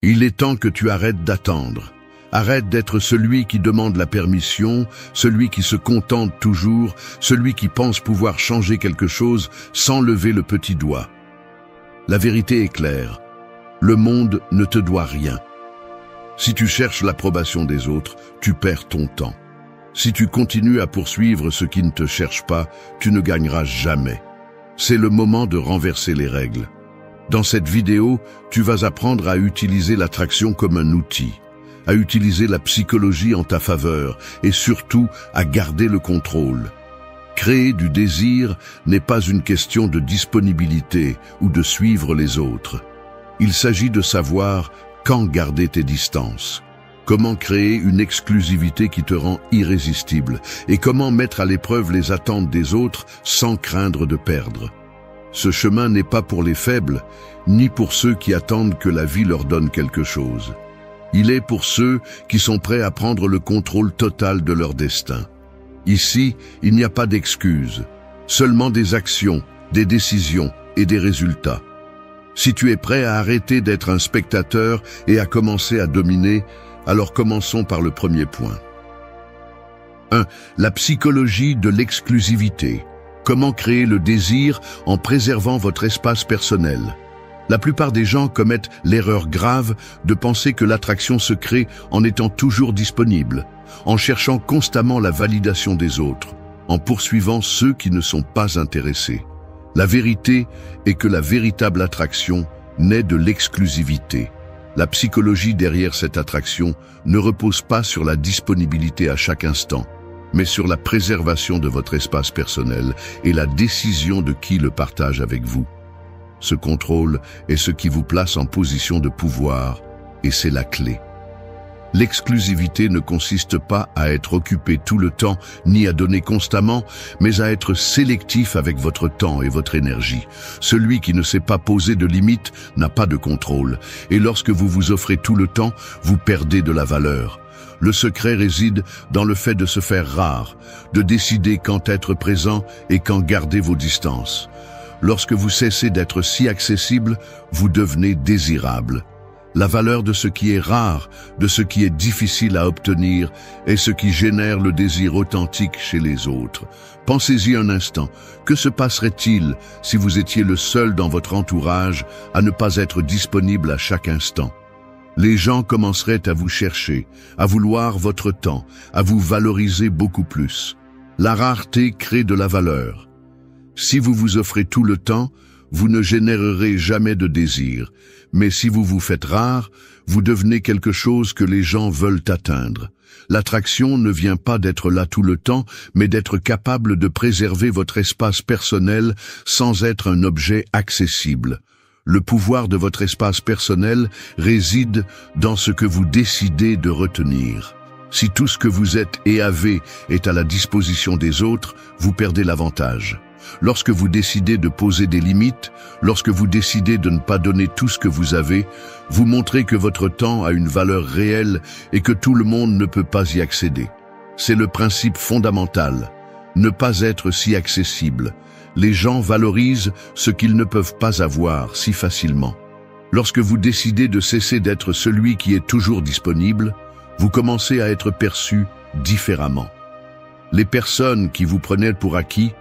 Il est temps que tu arrêtes d'attendre. Arrête d'être celui qui demande la permission, celui qui se contente toujours, celui qui pense pouvoir changer quelque chose sans lever le petit doigt. La vérité est claire. Le monde ne te doit rien. Si tu cherches l'approbation des autres, tu perds ton temps. Si tu continues à poursuivre ce qui ne te cherche pas, tu ne gagneras jamais. C'est le moment de renverser les règles. Dans cette vidéo, tu vas apprendre à utiliser l'attraction comme un outil, à utiliser la psychologie en ta faveur et surtout à garder le contrôle. Créer du désir n'est pas une question de disponibilité ou de suivre les autres. Il s'agit de savoir quand garder tes distances, comment créer une exclusivité qui te rend irrésistible et comment mettre à l'épreuve les attentes des autres sans craindre de perdre. Ce chemin n'est pas pour les faibles, ni pour ceux qui attendent que la vie leur donne quelque chose. Il est pour ceux qui sont prêts à prendre le contrôle total de leur destin. Ici, il n'y a pas d'excuses, seulement des actions, des décisions et des résultats. Si tu es prêt à arrêter d'être un spectateur et à commencer à dominer, alors commençons par le premier point. 1. La psychologie de l'exclusivité. Comment créer le désir en préservant votre espace personnel? La plupart des gens commettent l'erreur grave de penser que l'attraction se crée en étant toujours disponible, en cherchant constamment la validation des autres, en poursuivant ceux qui ne sont pas intéressés. La vérité est que la véritable attraction naît de l'exclusivité. La psychologie derrière cette attraction ne repose pas sur la disponibilité à chaque instant, mais sur la préservation de votre espace personnel et la décision de qui le partage avec vous. Ce contrôle est ce qui vous place en position de pouvoir, et c'est la clé. L'exclusivité ne consiste pas à être occupé tout le temps, ni à donner constamment, mais à être sélectif avec votre temps et votre énergie. Celui qui ne sait pas poser de limites n'a pas de contrôle, et lorsque vous vous offrez tout le temps, vous perdez de la valeur. Le secret réside dans le fait de se faire rare, de décider quand être présent et quand garder vos distances. Lorsque vous cessez d'être si accessible, vous devenez désirable. La valeur de ce qui est rare, de ce qui est difficile à obtenir, est ce qui génère le désir authentique chez les autres. Pensez-y un instant. Que se passerait-il si vous étiez le seul dans votre entourage à ne pas être disponible à chaque instant? Les gens commenceraient à vous chercher, à vouloir votre temps, à vous valoriser beaucoup plus. La rareté crée de la valeur. Si vous vous offrez tout le temps, vous ne générerez jamais de désir. Mais si vous vous faites rare, vous devenez quelque chose que les gens veulent atteindre. L'attraction ne vient pas d'être là tout le temps, mais d'être capable de préserver votre espace personnel sans être un objet accessible. Le pouvoir de votre espace personnel réside dans ce que vous décidez de retenir. Si tout ce que vous êtes et avez est à la disposition des autres, vous perdez l'avantage. Lorsque vous décidez de poser des limites, lorsque vous décidez de ne pas donner tout ce que vous avez, vous montrez que votre temps a une valeur réelle et que tout le monde ne peut pas y accéder. C'est le principe fondamental. Ne pas être si accessible. Les gens valorisent ce qu'ils ne peuvent pas avoir si facilement. Lorsque vous décidez de cesser d'être celui qui est toujours disponible, vous commencez à être perçu différemment. Les personnes qui vous prenaient pour acquis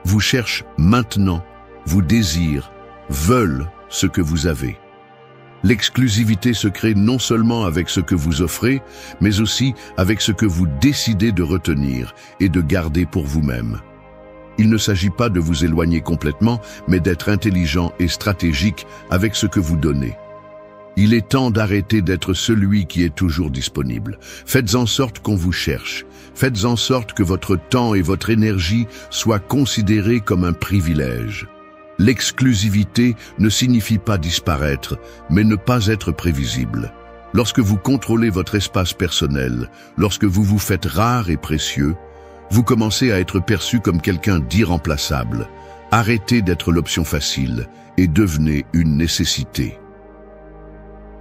vous cherchent maintenant, vous désirent, veulent ce que vous avez. L'exclusivité se crée non seulement avec ce que vous offrez, mais aussi avec ce que vous décidez de retenir et de garder pour vous-même. Il ne s'agit pas de vous éloigner complètement, mais d'être intelligent et stratégique avec ce que vous donnez. Il est temps d'arrêter d'être celui qui est toujours disponible. Faites en sorte qu'on vous cherche. Faites en sorte que votre temps et votre énergie soient considérés comme un privilège. L'exclusivité ne signifie pas disparaître, mais ne pas être prévisible. Lorsque vous contrôlez votre espace personnel, lorsque vous vous faites rare et précieux, vous commencez à être perçu comme quelqu'un d'irremplaçable. Arrêtez d'être l'option facile et devenez une nécessité.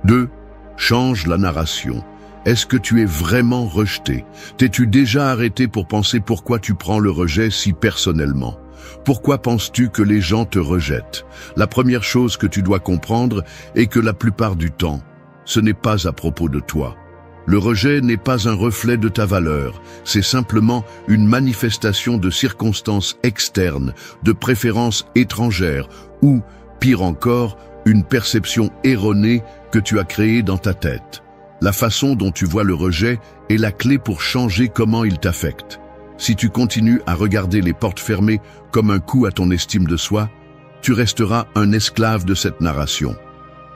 2. Change la narration. Est-ce que tu es vraiment rejeté? T'es-tu déjà arrêté pour penser pourquoi tu prends le rejet si personnellement? Pourquoi penses-tu que les gens te rejettent? La première chose que tu dois comprendre est que la plupart du temps, les gens ce n'est pas à propos de toi. Le rejet n'est pas un reflet de ta valeur, c'est simplement une manifestation de circonstances externes, de préférences étrangères ou, pire encore, une perception erronée que tu as créée dans ta tête. La façon dont tu vois le rejet est la clé pour changer comment il t'affecte. Si tu continues à regarder les portes fermées comme un coup à ton estime de soi, tu resteras un esclave de cette narration.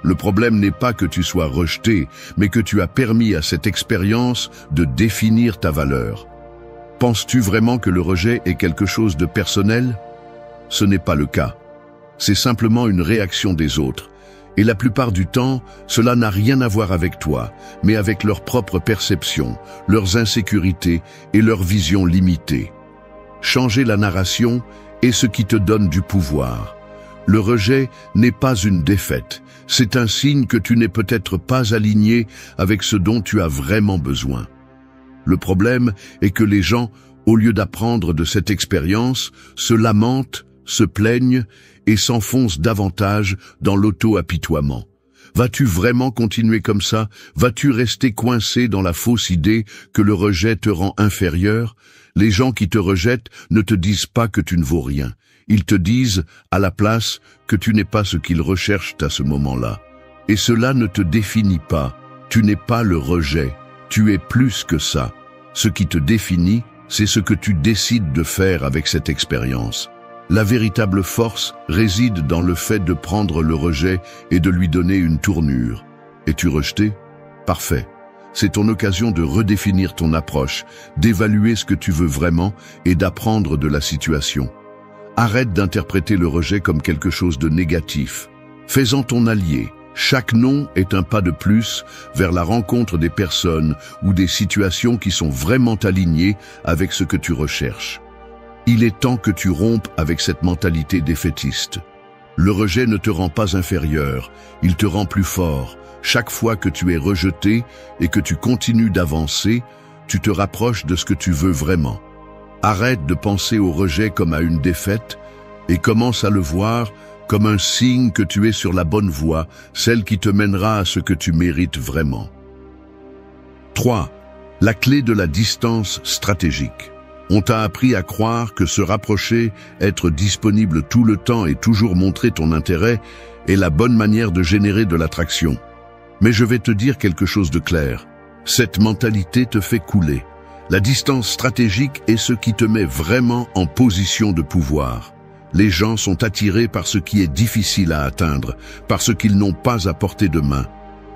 Le problème n'est pas que tu sois rejeté, mais que tu as permis à cette expérience de définir ta valeur. Penses-tu vraiment que le rejet est quelque chose de personnel? Ce n'est pas le cas. C'est simplement une réaction des autres. Et la plupart du temps, cela n'a rien à voir avec toi, mais avec leur propre perception, leurs insécurités et leur vision limitée. Changer la narration est ce qui te donne du pouvoir. Le rejet n'est pas une défaite, c'est un signe que tu n'es peut-être pas aligné avec ce dont tu as vraiment besoin. Le problème est que les gens, au lieu d'apprendre de cette expérience, se lamentent, se plaignent et s'enfoncent davantage dans l'auto-apitoiement. Vas-tu vraiment continuer comme ça? Vas-tu rester coincé dans la fausse idée que le rejet te rend inférieur? Les gens qui te rejettent ne te disent pas que tu ne vaux rien. Ils te disent, à la place, que tu n'es pas ce qu'ils recherchent à ce moment-là. Et cela ne te définit pas. Tu n'es pas le rejet. Tu es plus que ça. Ce qui te définit, c'est ce que tu décides de faire avec cette expérience. La véritable force réside dans le fait de prendre le rejet et de lui donner une tournure. Es-tu rejeté? Parfait. C'est ton occasion de redéfinir ton approche, d'évaluer ce que tu veux vraiment et d'apprendre de la situation. Arrête d'interpréter le rejet comme quelque chose de négatif. Fais-en ton allié. Chaque non est un pas de plus vers la rencontre des personnes ou des situations qui sont vraiment alignées avec ce que tu recherches. Il est temps que tu rompes avec cette mentalité défaitiste. Le rejet ne te rend pas inférieur, il te rend plus fort. Chaque fois que tu es rejeté et que tu continues d'avancer, tu te rapproches de ce que tu veux vraiment. Arrête de penser au rejet comme à une défaite et commence à le voir comme un signe que tu es sur la bonne voie, celle qui te mènera à ce que tu mérites vraiment. 3. La clé de la distance stratégique. On t'a appris à croire que se rapprocher, être disponible tout le temps et toujours montrer ton intérêt est la bonne manière de générer de l'attraction. Mais je vais te dire quelque chose de clair. Cette mentalité te fait couler. La distance stratégique est ce qui te met vraiment en position de pouvoir. Les gens sont attirés par ce qui est difficile à atteindre, par ce qu'ils n'ont pas à portée de main.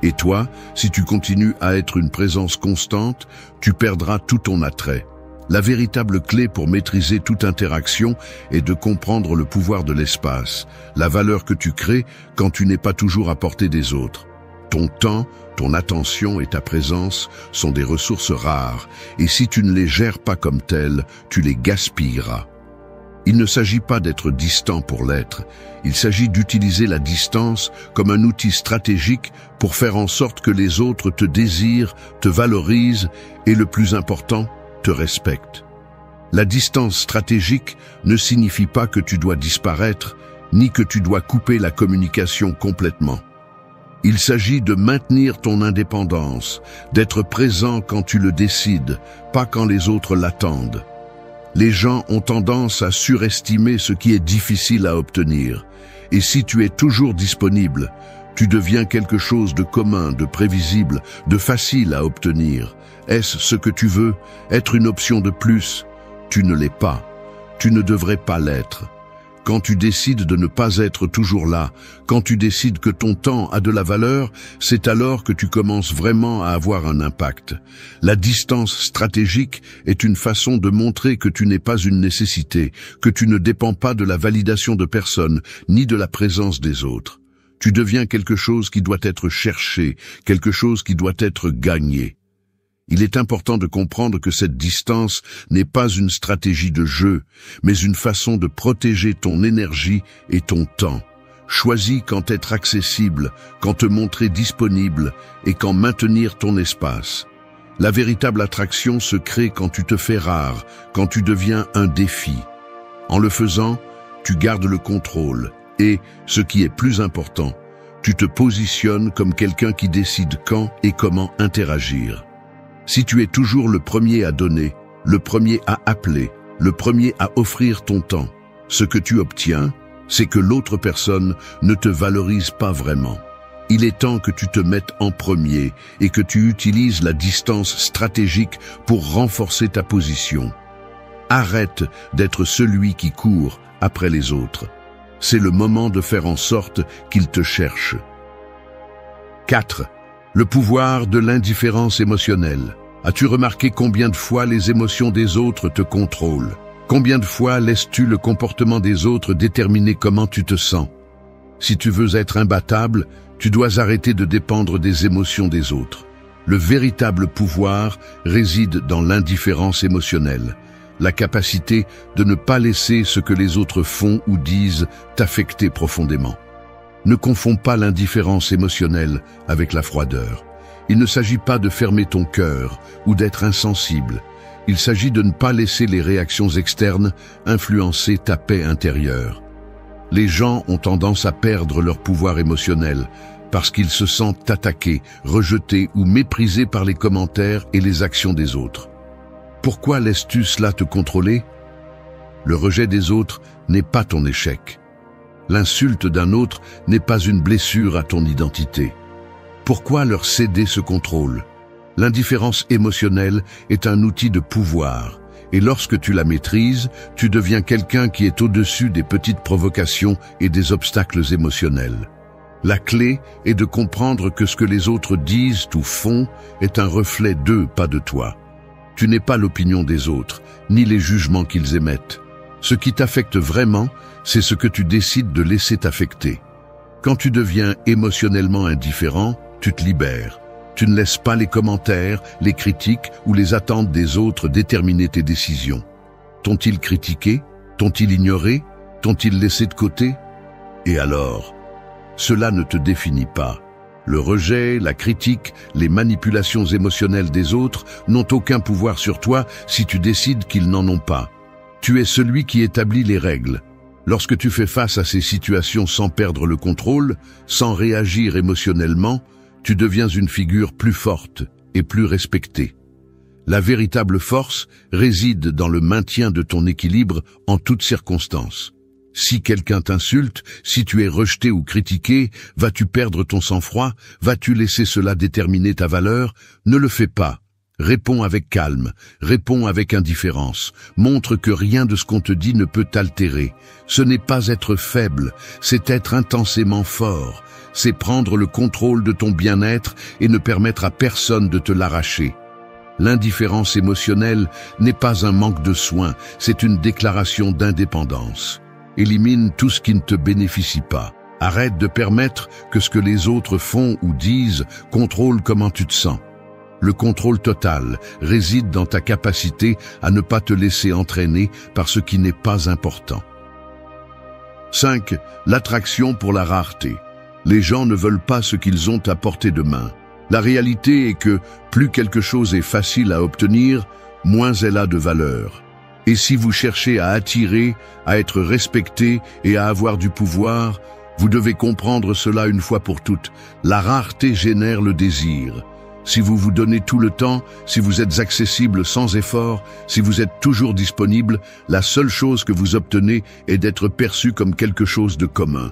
Et toi, si tu continues à être une présence constante, tu perdras tout ton attrait. La véritable clé pour maîtriser toute interaction est de comprendre le pouvoir de l'espace, la valeur que tu crées quand tu n'es pas toujours à portée des autres. Ton temps, ton attention et ta présence sont des ressources rares, et si tu ne les gères pas comme telles, tu les gaspilleras. Il ne s'agit pas d'être distant pour l'être, il s'agit d'utiliser la distance comme un outil stratégique pour faire en sorte que les autres te désirent, te valorisent et, le plus important, te respectent. La distance stratégique ne signifie pas que tu dois disparaître, ni que tu dois couper la communication complètement. Il s'agit de maintenir ton indépendance, d'être présent quand tu le décides, pas quand les autres l'attendent. Les gens ont tendance à surestimer ce qui est difficile à obtenir. Et si tu es toujours disponible, tu deviens quelque chose de commun, de prévisible, de facile à obtenir. Est-ce ce que tu veux? Être une option de plus? Tu ne l'es pas. Tu ne devrais pas l'être. Quand tu décides de ne pas être toujours là, quand tu décides que ton temps a de la valeur, c'est alors que tu commences vraiment à avoir un impact. La distance stratégique est une façon de montrer que tu n'es pas une nécessité, que tu ne dépends pas de la validation de personne, ni de la présence des autres. Tu deviens quelque chose qui doit être cherché, quelque chose qui doit être gagné. Il est important de comprendre que cette distance n'est pas une stratégie de jeu, mais une façon de protéger ton énergie et ton temps. Choisis quand être accessible, quand te montrer disponible et quand maintenir ton espace. La véritable attraction se crée quand tu te fais rare, quand tu deviens un défi. En le faisant, tu gardes le contrôle et, ce qui est plus important, Tu te positionnes comme quelqu'un qui décide quand et comment interagir. Si tu es toujours le premier à donner, le premier à appeler, le premier à offrir ton temps, ce que tu obtiens, c'est que l'autre personne ne te valorise pas vraiment. Il est temps que tu te mettes en premier et que tu utilises la distance stratégique pour renforcer ta position. Arrête d'être celui qui court après les autres. C'est le moment de faire en sorte qu'ils te cherchent. 4. Le pouvoir de l'indifférence émotionnelle. As-tu remarqué combien de fois les émotions des autres te contrôlent? Combien de fois laisses-tu le comportement des autres déterminer comment tu te sens? Si tu veux être imbattable, tu dois arrêter de dépendre des émotions des autres. Le véritable pouvoir réside dans l'indifférence émotionnelle, la capacité de ne pas laisser ce que les autres font ou disent t'affecter profondément. Ne confonds pas l'indifférence émotionnelle avec la froideur. Il ne s'agit pas de fermer ton cœur ou d'être insensible. Il s'agit de ne pas laisser les réactions externes influencer ta paix intérieure. Les gens ont tendance à perdre leur pouvoir émotionnel parce qu'ils se sentent attaqués, rejetés ou méprisés par les commentaires et les actions des autres. Pourquoi laisses-tu cela te contrôler? Le rejet des autres n'est pas ton échec. L'insulte d'un autre n'est pas une blessure à ton identité. Pourquoi leur céder ce contrôle? L'indifférence émotionnelle est un outil de pouvoir, et lorsque tu la maîtrises, tu deviens quelqu'un qui est au-dessus des petites provocations et des obstacles émotionnels. La clé est de comprendre que ce que les autres disent ou font est un reflet d'eux, pas de toi. Tu n'es pas l'opinion des autres, ni les jugements qu'ils émettent. Ce qui t'affecte vraiment, c'est ce que tu décides de laisser t'affecter. Quand tu deviens émotionnellement indifférent, tu te libères. Tu ne laisses pas les commentaires, les critiques ou les attentes des autres déterminer tes décisions. T'ont-ils critiqué? T'ont-ils ignoré? T'ont-ils laissé de côté? Et alors? Cela ne te définit pas. Le rejet, la critique, les manipulations émotionnelles des autres n'ont aucun pouvoir sur toi si tu décides qu'ils n'en ont pas. Tu es celui qui établit les règles. Lorsque tu fais face à ces situations sans perdre le contrôle, sans réagir émotionnellement, tu deviens une figure plus forte et plus respectée. La véritable force réside dans le maintien de ton équilibre en toutes circonstances. Si quelqu'un t'insulte, si tu es rejeté ou critiqué, vas-tu perdre ton sang-froid? Vas-tu laisser cela déterminer ta valeur? Ne le fais pas. Réponds avec calme, réponds avec indifférence. Montre que rien de ce qu'on te dit ne peut t'altérer. Ce n'est pas être faible, c'est être intensément fort. C'est prendre le contrôle de ton bien-être et ne permettre à personne de te l'arracher. L'indifférence émotionnelle n'est pas un manque de soin, c'est une déclaration d'indépendance. Élimine tout ce qui ne te bénéficie pas. Arrête de permettre que ce que les autres font ou disent contrôle comment tu te sens. Le contrôle total réside dans ta capacité à ne pas te laisser entraîner par ce qui n'est pas important. 5. L'attraction pour la rareté. Les gens ne veulent pas ce qu'ils ont à portée de main. La réalité est que plus quelque chose est facile à obtenir, moins elle a de valeur. Et si vous cherchez à attirer, à être respecté et à avoir du pouvoir, vous devez comprendre cela une fois pour toutes. La rareté génère le désir. Si vous vous donnez tout le temps, si vous êtes accessible sans effort, si vous êtes toujours disponible, la seule chose que vous obtenez est d'être perçu comme quelque chose de commun.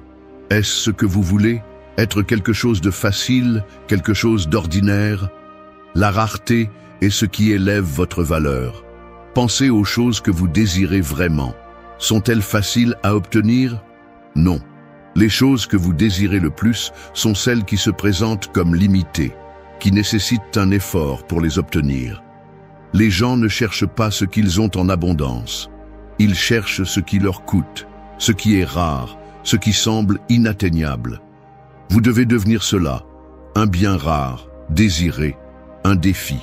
Est-ce ce que vous voulez? Être quelque chose de facile, quelque chose d'ordinaire? La rareté est ce qui élève votre valeur. Pensez aux choses que vous désirez vraiment. Sont-elles faciles à obtenir? Non. Les choses que vous désirez le plus sont celles qui se présentent comme limitées, qui nécessitent un effort pour les obtenir. Les gens ne cherchent pas ce qu'ils ont en abondance. Ils cherchent ce qui leur coûte, ce qui est rare, ce qui semble inatteignable. Vous devez devenir cela, un bien rare, désiré, un défi.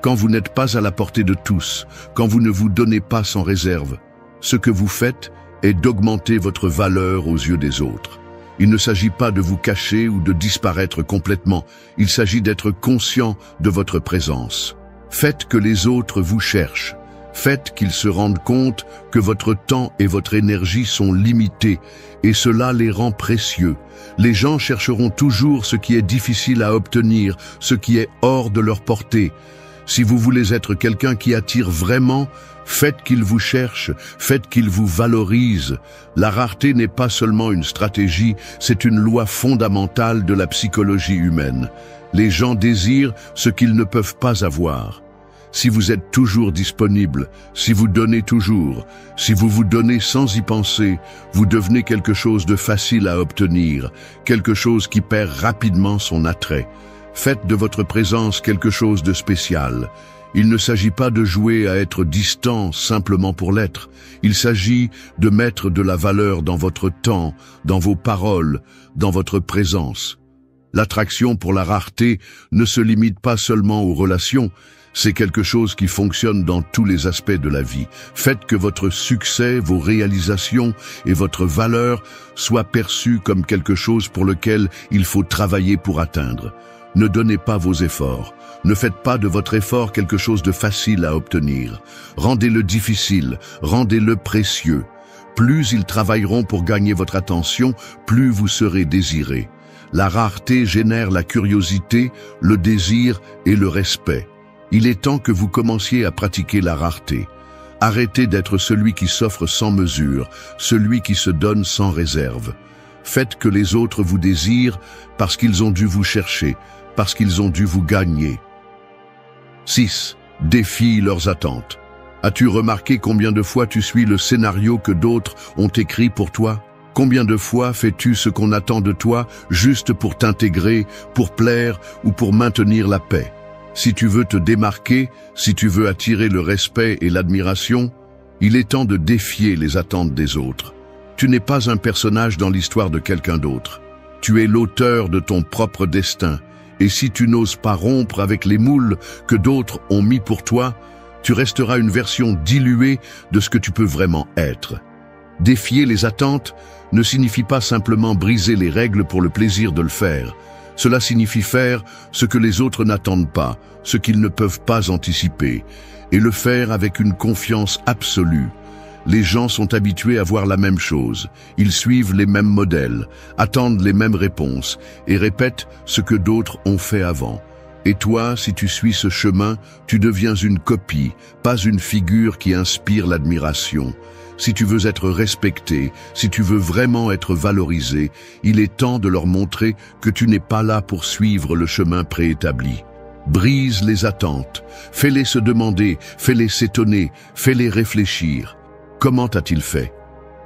Quand vous n'êtes pas à la portée de tous, quand vous ne vous donnez pas sans réserve, ce que vous faites est d'augmenter votre valeur aux yeux des autres. Il ne s'agit pas de vous cacher ou de disparaître complètement, il s'agit d'être conscient de votre présence. Faites que les autres vous cherchent. Faites qu'ils se rendent compte que votre temps et votre énergie sont limités, et cela les rend précieux. Les gens chercheront toujours ce qui est difficile à obtenir, ce qui est hors de leur portée. Si vous voulez être quelqu'un qui attire vraiment, faites qu'ils vous cherchent, faites qu'ils vous valorisent. La rareté n'est pas seulement une stratégie, c'est une loi fondamentale de la psychologie humaine. Les gens désirent ce qu'ils ne peuvent pas avoir. Si vous êtes toujours disponible, si vous donnez toujours, si vous vous donnez sans y penser, vous devenez quelque chose de facile à obtenir, quelque chose qui perd rapidement son attrait. Faites de votre présence quelque chose de spécial. Il ne s'agit pas de jouer à être distant simplement pour l'être. Il s'agit de mettre de la valeur dans votre temps, dans vos paroles, dans votre présence. L'attraction pour la rareté ne se limite pas seulement aux relations, c'est quelque chose qui fonctionne dans tous les aspects de la vie. Faites que votre succès, vos réalisations et votre valeur soient perçus comme quelque chose pour lequel il faut travailler pour atteindre. Ne donnez pas vos efforts. Ne faites pas de votre effort quelque chose de facile à obtenir. Rendez-le difficile, rendez-le précieux. Plus ils travailleront pour gagner votre attention, plus vous serez désiré. La rareté génère la curiosité, le désir et le respect. Il est temps que vous commenciez à pratiquer la rareté. Arrêtez d'être celui qui s'offre sans mesure, celui qui se donne sans réserve. Faites que les autres vous désirent parce qu'ils ont dû vous chercher, parce qu'ils ont dû vous gagner. 6. Défie leurs attentes. As-tu remarqué combien de fois tu suis le scénario que d'autres ont écrit pour toi? Combien de fois fais-tu ce qu'on attend de toi juste pour t'intégrer, pour plaire ou pour maintenir la paix? Si tu veux te démarquer, si tu veux attirer le respect et l'admiration, il est temps de défier les attentes des autres. Tu n'es pas un personnage dans l'histoire de quelqu'un d'autre. Tu es l'auteur de ton propre destin. Et si tu n'oses pas rompre avec les moules que d'autres ont mis pour toi, tu resteras une version diluée de ce que tu peux vraiment être. Défier les attentes ne signifie pas simplement briser les règles pour le plaisir de le faire. Cela signifie faire ce que les autres n'attendent pas, ce qu'ils ne peuvent pas anticiper, et le faire avec une confiance absolue. Les gens sont habitués à voir la même chose, ils suivent les mêmes modèles, attendent les mêmes réponses et répètent ce que d'autres ont fait avant. Et toi, si tu suis ce chemin, tu deviens une copie, pas une figure qui inspire l'admiration. Si tu veux être respecté, si tu veux vraiment être valorisé, il est temps de leur montrer que tu n'es pas là pour suivre le chemin préétabli. Brise les attentes, fais-les se demander, fais-les s'étonner, fais-les réfléchir. Comment a-t-il fait?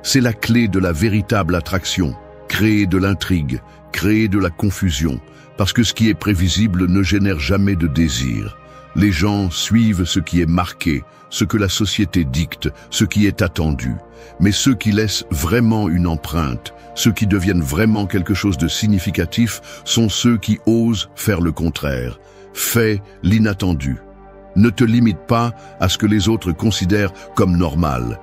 C'est la clé de la véritable attraction. Créer de l'intrigue, créer de la confusion, parce que ce qui est prévisible ne génère jamais de désir. Les gens suivent ce qui est marqué, ce que la société dicte, ce qui est attendu. Mais ceux qui laissent vraiment une empreinte, ceux qui deviennent vraiment quelque chose de significatif, sont ceux qui osent faire le contraire. Fais l'inattendu. Ne te limite pas à ce que les autres considèrent comme normal.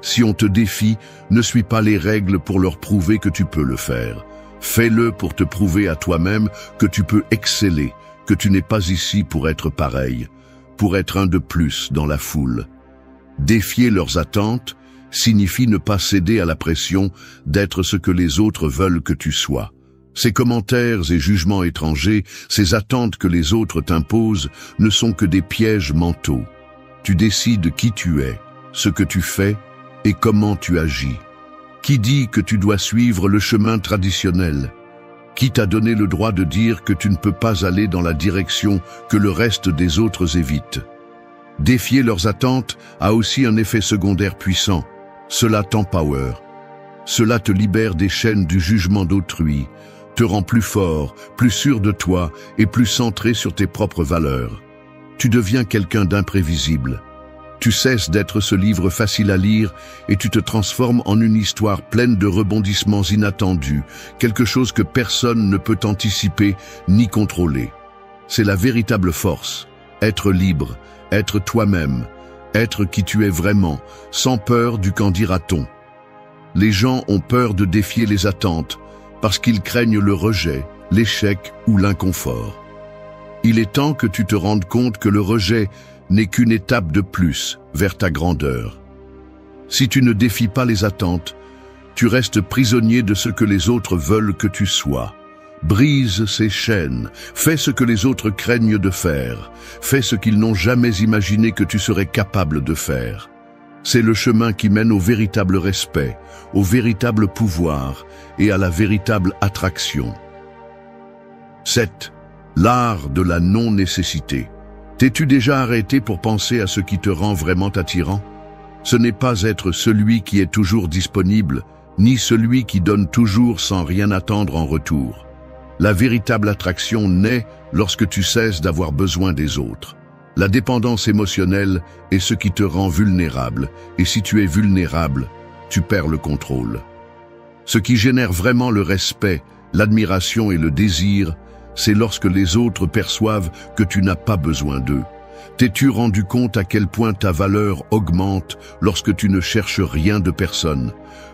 Si on te défie, ne suis pas les règles pour leur prouver que tu peux le faire. Fais-le pour te prouver à toi-même que tu peux exceller, que tu n'es pas ici pour être pareil, pour être un de plus dans la foule. Défier leurs attentes signifie ne pas céder à la pression d'être ce que les autres veulent que tu sois. Ces commentaires et jugements étrangers, ces attentes que les autres t'imposent, ne sont que des pièges mentaux. Tu décides qui tu es, ce que tu fais et comment tu agis. Qui dit que tu dois suivre le chemin traditionnel? Qui t'a donné le droit de dire que tu ne peux pas aller dans la direction que le reste des autres évite? Défier leurs attentes a aussi un effet secondaire puissant. Cela t'empower. Cela te libère des chaînes du jugement d'autrui, te rend plus fort, plus sûr de toi et plus centré sur tes propres valeurs. Tu deviens quelqu'un d'imprévisible. Tu cesses d'être ce livre facile à lire et tu te transformes en une histoire pleine de rebondissements inattendus, quelque chose que personne ne peut anticiper ni contrôler. C'est la véritable force, être libre, être toi-même, être qui tu es vraiment, sans peur du qu'en dira-t-on. Les gens ont peur de défier les attentes parce qu'ils craignent le rejet, l'échec ou l'inconfort. Il est temps que tu te rendes compte que le rejet n'est qu'une étape de plus vers ta grandeur. Si tu ne défies pas les attentes, tu restes prisonnier de ce que les autres veulent que tu sois. Brise ces chaînes, fais ce que les autres craignent de faire, fais ce qu'ils n'ont jamais imaginé que tu serais capable de faire. C'est le chemin qui mène au véritable respect, au véritable pouvoir et à la véritable attraction. 7. L'art de la non-nécessité. T'es-tu déjà arrêté pour penser à ce qui te rend vraiment attirant? Ce n'est pas être celui qui est toujours disponible, ni celui qui donne toujours sans rien attendre en retour. La véritable attraction naît lorsque tu cesses d'avoir besoin des autres. La dépendance émotionnelle est ce qui te rend vulnérable, et si tu es vulnérable, tu perds le contrôle. Ce qui génère vraiment le respect, l'admiration et le désir, c'est lorsque les autres perçoivent que tu n'as pas besoin d'eux. T'es-tu rendu compte à quel point ta valeur augmente lorsque tu ne cherches rien de personne?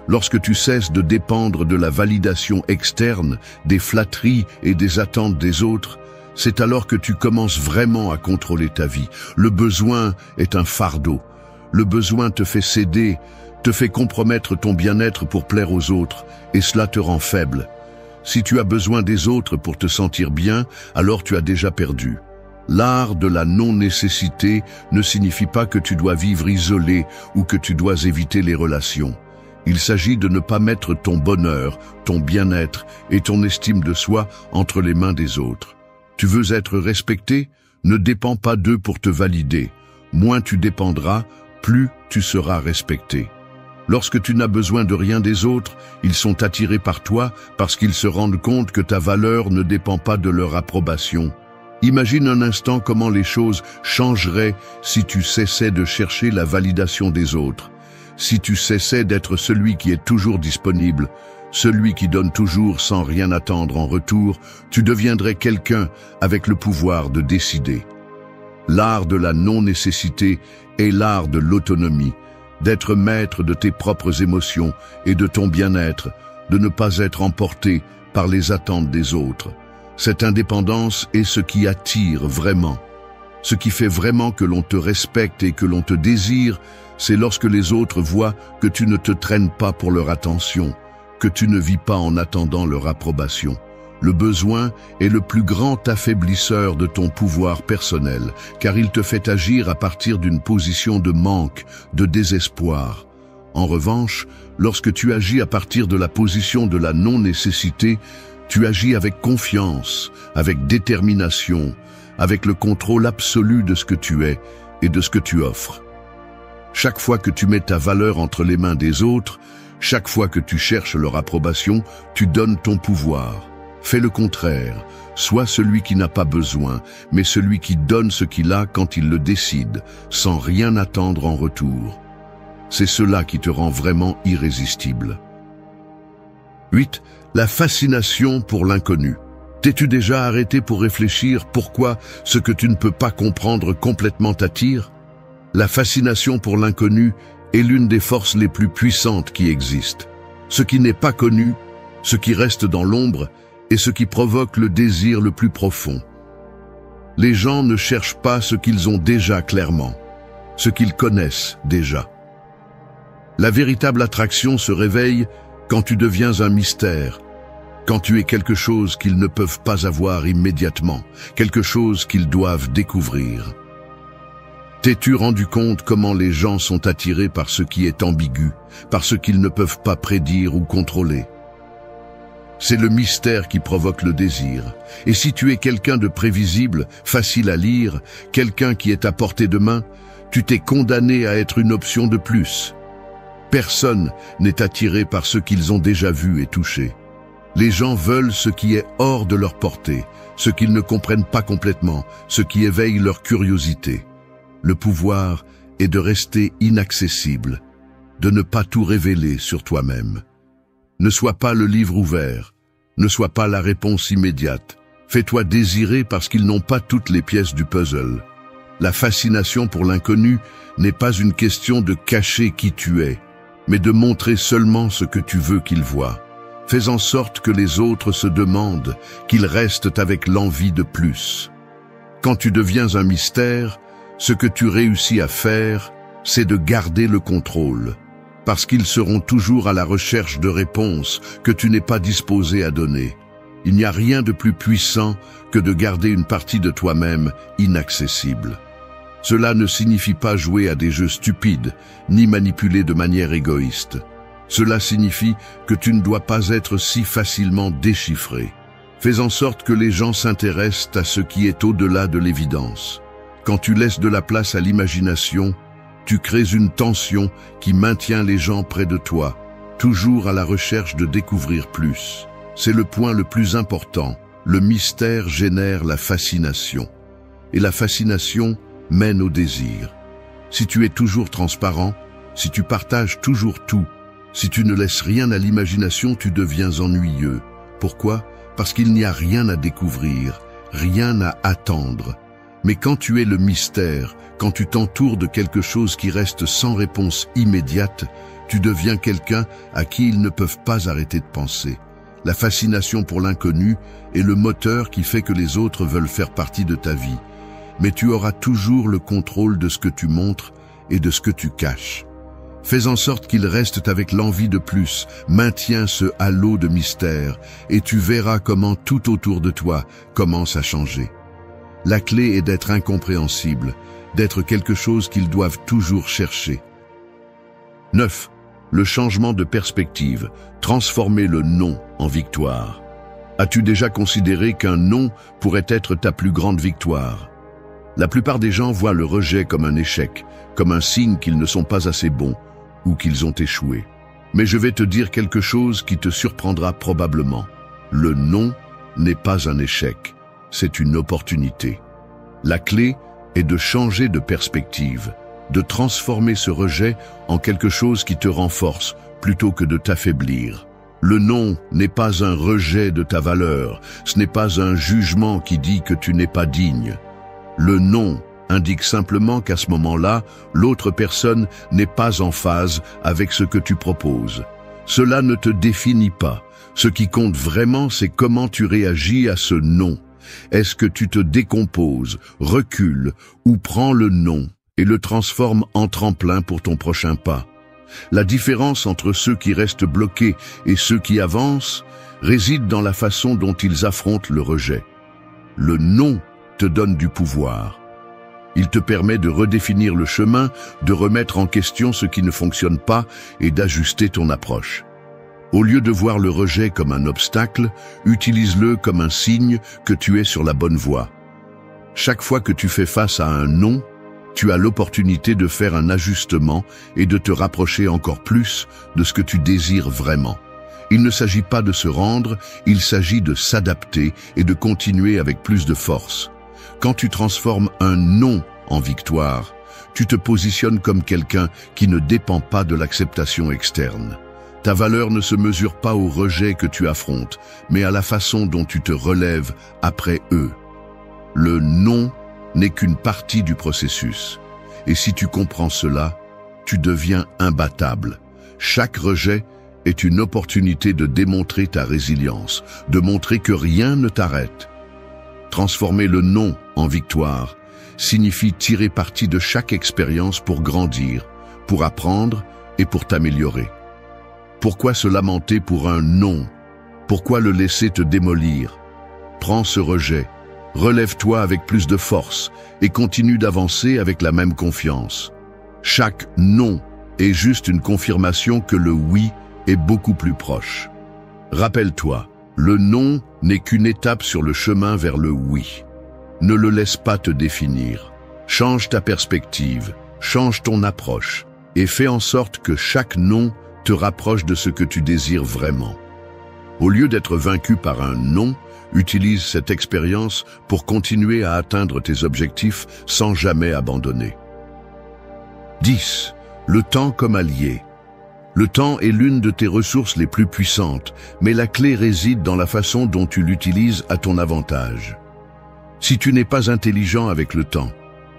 Lorsque tu cesses de dépendre de la validation externe, des flatteries et des attentes des autres, c'est alors que tu commences vraiment à contrôler ta vie. Le besoin est un fardeau. Le besoin te fait céder, te fait compromettre ton bien-être pour plaire aux autres, et cela te rend faible. Si tu as besoin des autres pour te sentir bien, alors tu as déjà perdu. L'art de la non-nécessité ne signifie pas que tu dois vivre isolé ou que tu dois éviter les relations. Il s'agit de ne pas mettre ton bonheur, ton bien-être et ton estime de soi entre les mains des autres. Tu veux être respecté? Ne dépends pas d'eux pour te valider. Moins tu dépendras, plus tu seras respecté. Lorsque tu n'as besoin de rien des autres, ils sont attirés par toi parce qu'ils se rendent compte que ta valeur ne dépend pas de leur approbation. Imagine un instant comment les choses changeraient si tu cessais de chercher la validation des autres. Si tu cessais d'être celui qui est toujours disponible, celui qui donne toujours sans rien attendre en retour, tu deviendrais quelqu'un avec le pouvoir de décider. L'art de la non-nécessité est l'art de l'autonomie, d'être maître de tes propres émotions et de ton bien-être, de ne pas être emporté par les attentes des autres. Cette indépendance est ce qui attire vraiment. Ce qui fait vraiment que l'on te respecte et que l'on te désire, c'est lorsque les autres voient que tu ne te traînes pas pour leur attention, que tu ne vis pas en attendant leur approbation. Le besoin est le plus grand affaiblisseur de ton pouvoir personnel, car il te fait agir à partir d'une position de manque, de désespoir. En revanche, lorsque tu agis à partir de la position de la non-nécessité, tu agis avec confiance, avec détermination, avec le contrôle absolu de ce que tu es et de ce que tu offres. Chaque fois que tu mets ta valeur entre les mains des autres, chaque fois que tu cherches leur approbation, tu donnes ton pouvoir. Fais le contraire, sois celui qui n'a pas besoin, mais celui qui donne ce qu'il a quand il le décide, sans rien attendre en retour. C'est cela qui te rend vraiment irrésistible. 8. La fascination pour l'inconnu. T'es-tu déjà arrêté pour réfléchir pourquoi ce que tu ne peux pas comprendre complètement t'attire? La fascination pour l'inconnu est l'une des forces les plus puissantes qui existent. Ce qui n'est pas connu, ce qui reste dans l'ombre, est ce qui provoque le désir le plus profond. Les gens ne cherchent pas ce qu'ils ont déjà clairement, ce qu'ils connaissent déjà. La véritable attraction se réveille quand tu deviens un mystère, quand tu es quelque chose qu'ils ne peuvent pas avoir immédiatement, quelque chose qu'ils doivent découvrir. T'es-tu rendu compte comment les gens sont attirés par ce qui est ambigu, par ce qu'ils ne peuvent pas prédire ou contrôler? C'est le mystère qui provoque le désir. Et si tu es quelqu'un de prévisible, facile à lire, quelqu'un qui est à portée de main, tu t'es condamné à être une option de plus. Personne n'est attiré par ce qu'ils ont déjà vu et touché. Les gens veulent ce qui est hors de leur portée, ce qu'ils ne comprennent pas complètement, ce qui éveille leur curiosité. Le pouvoir est de rester inaccessible, de ne pas tout révéler sur toi-même. Ne sois pas le livre ouvert, ne sois pas la réponse immédiate. Fais-toi désirer parce qu'ils n'ont pas toutes les pièces du puzzle. La fascination pour l'inconnu n'est pas une question de cacher qui tu es, mais de montrer seulement ce que tu veux qu'ils voient. Fais en sorte que les autres se demandent, qu'ils restent avec l'envie de plus. Quand tu deviens un mystère, Ce que tu réussis à faire, c'est de garder le contrôle, parce qu'ils seront toujours à la recherche de réponses que tu n'es pas disposé à donner. Il n'y a rien de plus puissant que de garder une partie de toi-même inaccessible. Cela ne signifie pas jouer à des jeux stupides, ni manipuler de manière égoïste. Cela signifie que tu ne dois pas être si facilement déchiffré. Fais en sorte que les gens s'intéressent à ce qui est au-delà de l'évidence. Quand tu laisses de la place à l'imagination, tu crées une tension qui maintient les gens près de toi, toujours à la recherche de découvrir plus. C'est le point le plus important. Le mystère génère la fascination. Et la fascination mène au désir. Si tu es toujours transparent, si tu partages toujours tout, si tu ne laisses rien à l'imagination, tu deviens ennuyeux. Pourquoi? Parce qu'il n'y a rien à découvrir, rien à attendre. Mais quand tu es le mystère, quand tu t'entoures de quelque chose qui reste sans réponse immédiate, tu deviens quelqu'un à qui ils ne peuvent pas arrêter de penser. La fascination pour l'inconnu est le moteur qui fait que les autres veulent faire partie de ta vie. Mais tu auras toujours le contrôle de ce que tu montres et de ce que tu caches. Fais en sorte qu'ils restent avec l'envie de plus, maintiens ce halo de mystère, et tu verras comment tout autour de toi commence à changer. La clé est d'être incompréhensible, d'être quelque chose qu'ils doivent toujours chercher. 9. Le changement de perspective, transformer le non en victoire. As-tu déjà considéré qu'un non pourrait être ta plus grande victoire? La plupart des gens voient le rejet comme un échec, comme un signe qu'ils ne sont pas assez bons ou qu'ils ont échoué. Mais je vais te dire quelque chose qui te surprendra probablement. Le non n'est pas un échec, c'est une opportunité. La clé est de changer de perspective, de transformer ce rejet en quelque chose qui te renforce plutôt que de t'affaiblir. Le non n'est pas un rejet de ta valeur, ce n'est pas un jugement qui dit que tu n'es pas digne. Le non indique simplement qu'à ce moment-là, l'autre personne n'est pas en phase avec ce que tu proposes. Cela ne te définit pas. Ce qui compte vraiment, c'est comment tu réagis à ce non. Est-ce que tu te décomposes, recules ou prends le non et le transformes en tremplin pour ton prochain pas? La différence entre ceux qui restent bloqués et ceux qui avancent réside dans la façon dont ils affrontent le rejet. Le non te donne du pouvoir. Il te permet de redéfinir le chemin, de remettre en question ce qui ne fonctionne pas et d'ajuster ton approche. Au lieu de voir le rejet comme un obstacle, utilise-le comme un signe que tu es sur la bonne voie. Chaque fois que tu fais face à un non, tu as l'opportunité de faire un ajustement et de te rapprocher encore plus de ce que tu désires vraiment. Il ne s'agit pas de se rendre, il s'agit de s'adapter et de continuer avec plus de force. Quand tu transformes un non en victoire, tu te positionnes comme quelqu'un qui ne dépend pas de l'acceptation externe. Ta valeur ne se mesure pas au rejet que tu affrontes, mais à la façon dont tu te relèves après eux. Le non n'est qu'une partie du processus. Et si tu comprends cela, tu deviens imbattable. Chaque rejet est une opportunité de démontrer ta résilience, de montrer que rien ne t'arrête. Transformer le non en victoire signifie tirer parti de chaque expérience pour grandir, pour apprendre et pour t'améliorer. Pourquoi se lamenter pour un non? Pourquoi le laisser te démolir? Prends ce rejet, relève-toi avec plus de force et continue d'avancer avec la même confiance. Chaque non est juste une confirmation que le oui est beaucoup plus proche. Rappelle-toi, le non n'est qu'une étape sur le chemin vers le oui. Ne le laisse pas te définir. Change ta perspective, change ton approche et fais en sorte que chaque non te rapproche de ce que tu désires vraiment. Au lieu d'être vaincu par un non, utilise cette expérience pour continuer à atteindre tes objectifs sans jamais abandonner. 10. Le temps comme allié. Le temps est l'une de tes ressources les plus puissantes, mais la clé réside dans la façon dont tu l'utilises à ton avantage. Si tu n'es pas intelligent avec le temps,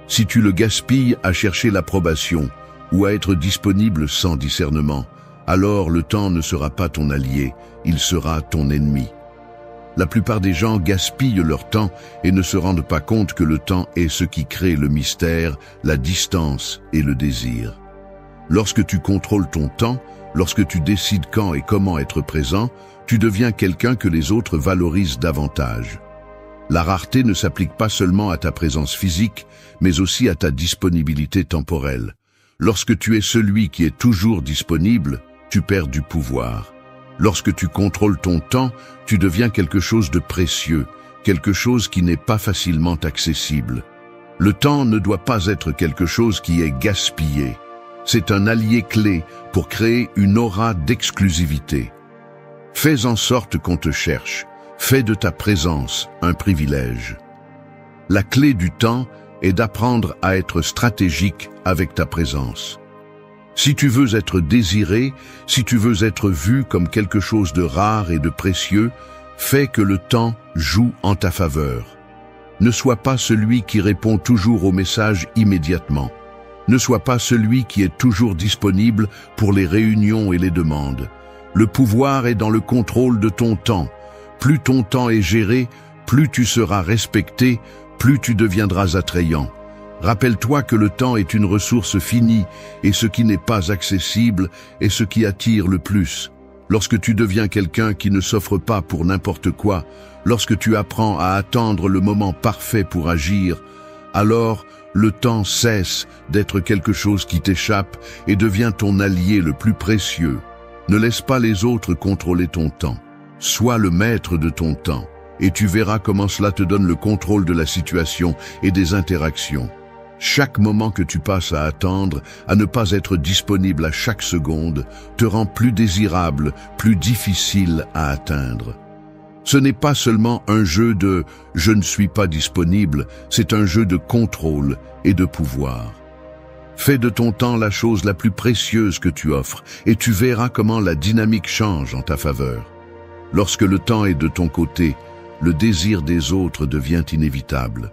si tu le gaspilles à chercher l'approbation ou à être disponible sans discernement, alors le temps ne sera pas ton allié, il sera ton ennemi. La plupart des gens gaspillent leur temps et ne se rendent pas compte que le temps est ce qui crée le mystère, la distance et le désir. Lorsque tu contrôles ton temps, lorsque tu décides quand et comment être présent, tu deviens quelqu'un que les autres valorisent davantage. La rareté ne s'applique pas seulement à ta présence physique, mais aussi à ta disponibilité temporelle. Lorsque tu es celui qui est toujours disponible, tu perds du pouvoir. Lorsque tu contrôles ton temps, tu deviens quelque chose de précieux, quelque chose qui n'est pas facilement accessible. Le temps ne doit pas être quelque chose qui est gaspillé. C'est un allié clé pour créer une aura d'exclusivité. Fais en sorte qu'on te cherche. Fais de ta présence un privilège. La clé du temps est d'apprendre à être stratégique avec ta présence. Si tu veux être désiré, si tu veux être vu comme quelque chose de rare et de précieux, fais que le temps joue en ta faveur. Ne sois pas celui qui répond toujours aux messages immédiatement. Ne sois pas celui qui est toujours disponible pour les réunions et les demandes. Le pouvoir est dans le contrôle de ton temps. Plus ton temps est géré, plus tu seras respecté, plus tu deviendras attrayant. Rappelle-toi que le temps est une ressource finie et ce qui n'est pas accessible est ce qui attire le plus. Lorsque tu deviens quelqu'un qui ne s'offre pas pour n'importe quoi, lorsque tu apprends à attendre le moment parfait pour agir, alors le temps cesse d'être quelque chose qui t'échappe et devient ton allié le plus précieux. Ne laisse pas les autres contrôler ton temps. Sois le maître de ton temps et tu verras comment cela te donne le contrôle de la situation et des interactions. Chaque moment que tu passes à attendre, à ne pas être disponible à chaque seconde, te rend plus désirable, plus difficile à atteindre. Ce n'est pas seulement un jeu de « je ne suis pas disponible », c'est un jeu de contrôle et de pouvoir. Fais de ton temps la chose la plus précieuse que tu offres et tu verras comment la dynamique change en ta faveur. Lorsque le temps est de ton côté, le désir des autres devient inévitable.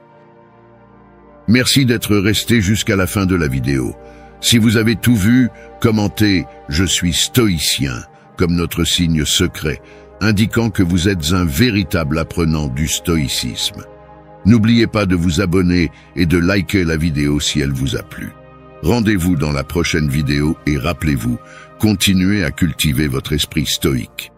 Merci d'être resté jusqu'à la fin de la vidéo. Si vous avez tout vu, commentez « Je suis stoïcien » comme notre signe secret, indiquant que vous êtes un véritable apprenant du stoïcisme. N'oubliez pas de vous abonner et de liker la vidéo si elle vous a plu. Rendez-vous dans la prochaine vidéo et rappelez-vous, continuez à cultiver votre esprit stoïque.